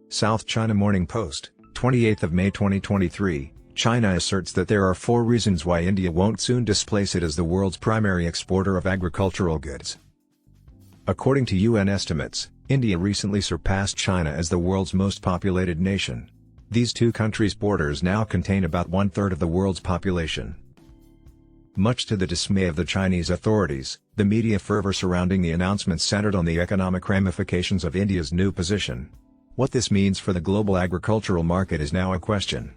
South China Morning Post, 28th of May 2023, China asserts that there are 4 reasons why India won't soon displace it as the world's primary exporter of agricultural goods. According to UN estimates, India recently surpassed China as the world's most populated nation. These two countries' borders now contain about 1/3 of the world's population. Much to the dismay of the Chinese authorities, the media fervor surrounding the announcement centered on the economic ramifications of India's new position. What this means for the global agricultural market is now a question.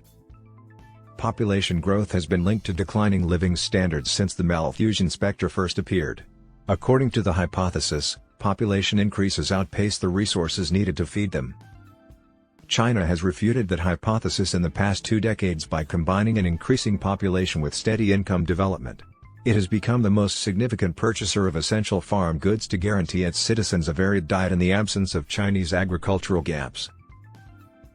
Population growth has been linked to declining living standards since the Malthusian spectre first appeared. According to the hypothesis, population increases outpace the resources needed to feed them. China has refuted that hypothesis in the past 2 decades by combining an increasing population with steady income development. It has become the most significant purchaser of essential farm goods to guarantee its citizens a varied diet in the absence of Chinese agricultural gaps.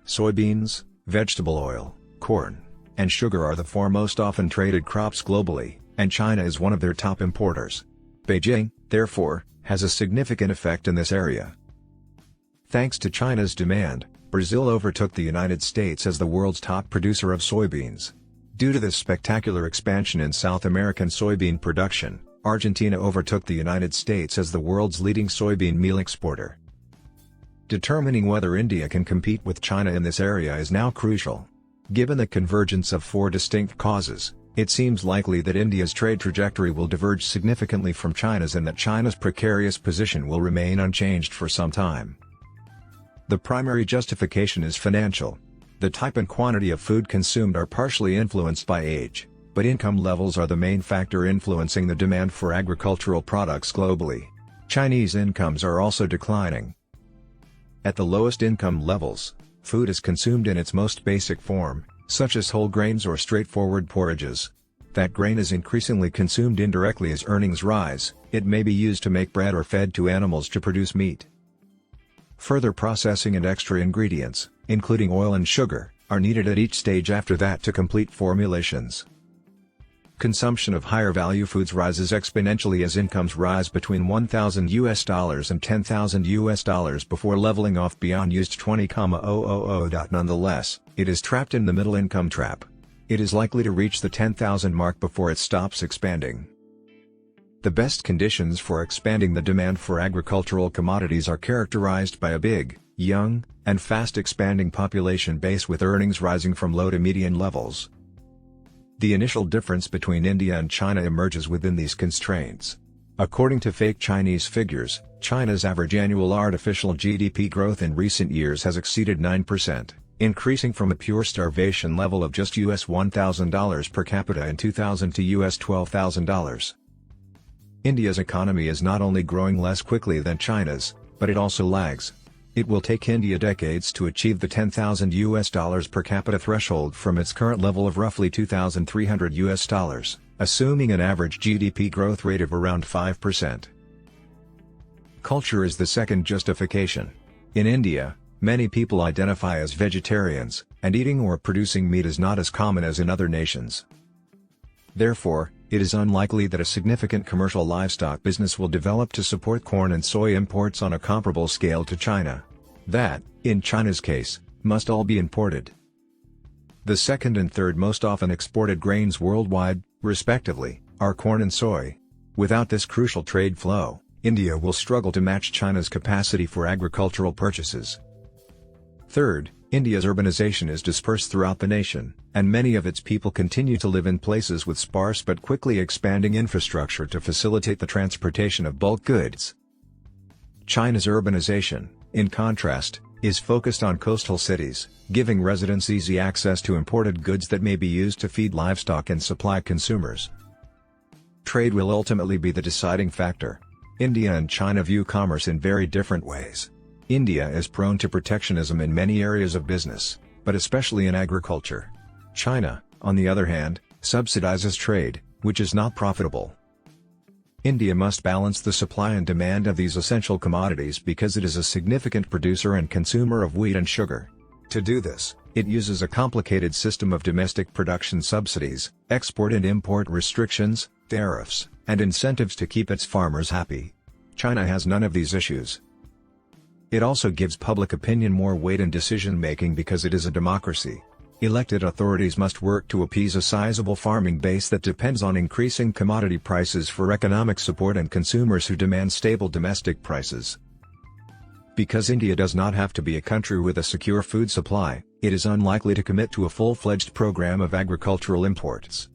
Soybeans, vegetable oil, corn, and sugar are the 4 most often traded crops globally, and China is one of their top importers. Beijing, therefore, has a significant effect in this area. Thanks to China's demand, Brazil overtook the United States as the world's top producer of soybeans. Due to this spectacular expansion in South American soybean production, Argentina overtook the United States as the world's leading soybean meal exporter. Determining whether India can compete with China in this area is now crucial. Given the convergence of 4 distinct causes, it seems likely that India's trade trajectory will diverge significantly from China's and that China's precarious position will remain unchanged for some time. The primary justification is financial. The type and quantity of food consumed are partially influenced by age, but income levels are the main factor influencing the demand for agricultural products globally. Chinese incomes are also declining. At the lowest income levels, food is consumed in its most basic form, such as whole grains or straightforward porridges. That grain is increasingly consumed indirectly as earnings rise. It may be used to make bread or fed to animals to produce meat. Further processing and extra ingredients, including oil and sugar, are needed at each stage after that to complete formulations. Consumption of higher value foods rises exponentially as incomes rise between $1,000 and $10,000 before leveling off beyond used 20,000. Nonetheless, it is trapped in the middle income trap. It is likely to reach the 10,000 mark before it stops expanding. The best conditions for expanding the demand for agricultural commodities are characterized by a big, young, and fast expanding population base with earnings rising from low to median levels. The initial difference between India and China emerges within these constraints. According to fake Chinese figures, China's average annual artificial GDP growth in recent years has exceeded 9%, increasing from a pure starvation level of just $1,000 per capita in 2000 to $12,000. India's economy is not only growing less quickly than China's, but it also lags. It will take India decades to achieve the $10,000 per capita threshold from its current level of roughly $2,300, assuming an average GDP growth rate of around 5%. Culture is the second justification. In India, many people identify as vegetarians, and eating or producing meat is not as common as in other nations. Therefore, it is unlikely that a significant commercial livestock business will develop to support corn and soy imports on a comparable scale to China. That, in China's case, must all be imported. The second and third most often exported grains worldwide, respectively, are corn and soy. Without this crucial trade flow, India will struggle to match China's capacity for agricultural purchases. Third, India's urbanization is dispersed throughout the nation, and many of its people continue to live in places with sparse but quickly expanding infrastructure to facilitate the transportation of bulk goods. China's urbanization, in contrast, is focused on coastal cities, giving residents easy access to imported goods that may be used to feed livestock and supply consumers. Trade will ultimately be the deciding factor. India and China view commerce in very different ways. India is prone to protectionism in many areas of business, but especially in agriculture. China, on the other hand, subsidizes trade, which is not profitable. India must balance the supply and demand of these essential commodities because it is a significant producer and consumer of wheat and sugar. To do this, it uses a complicated system of domestic production subsidies, export and import restrictions, tariffs, and incentives to keep its farmers happy. China has none of these issues. It also gives public opinion more weight in decision-making because it is a democracy. Elected authorities must work to appease a sizable farming base that depends on increasing commodity prices for economic support and consumers who demand stable domestic prices. Because India does not have to be a country with a secure food supply, it is unlikely to commit to a full-fledged program of agricultural imports.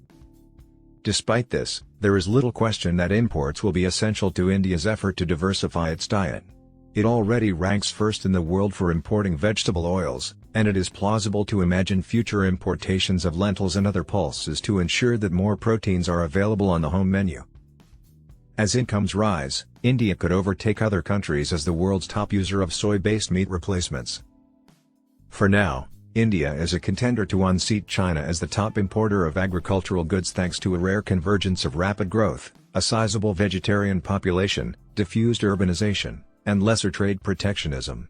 Despite this, there is little question that imports will be essential to India's effort to diversify its diet. It already ranks first in the world for importing vegetable oils, and it is plausible to imagine future importations of lentils and other pulses to ensure that more proteins are available on the home menu. As incomes rise, India could overtake other countries as the world's top user of soy-based meat replacements. For now, India is a contender to unseat China as the top importer of agricultural goods thanks to a rare convergence of rapid growth, a sizable vegetarian population, diffused urbanization, and lesser trade protectionism.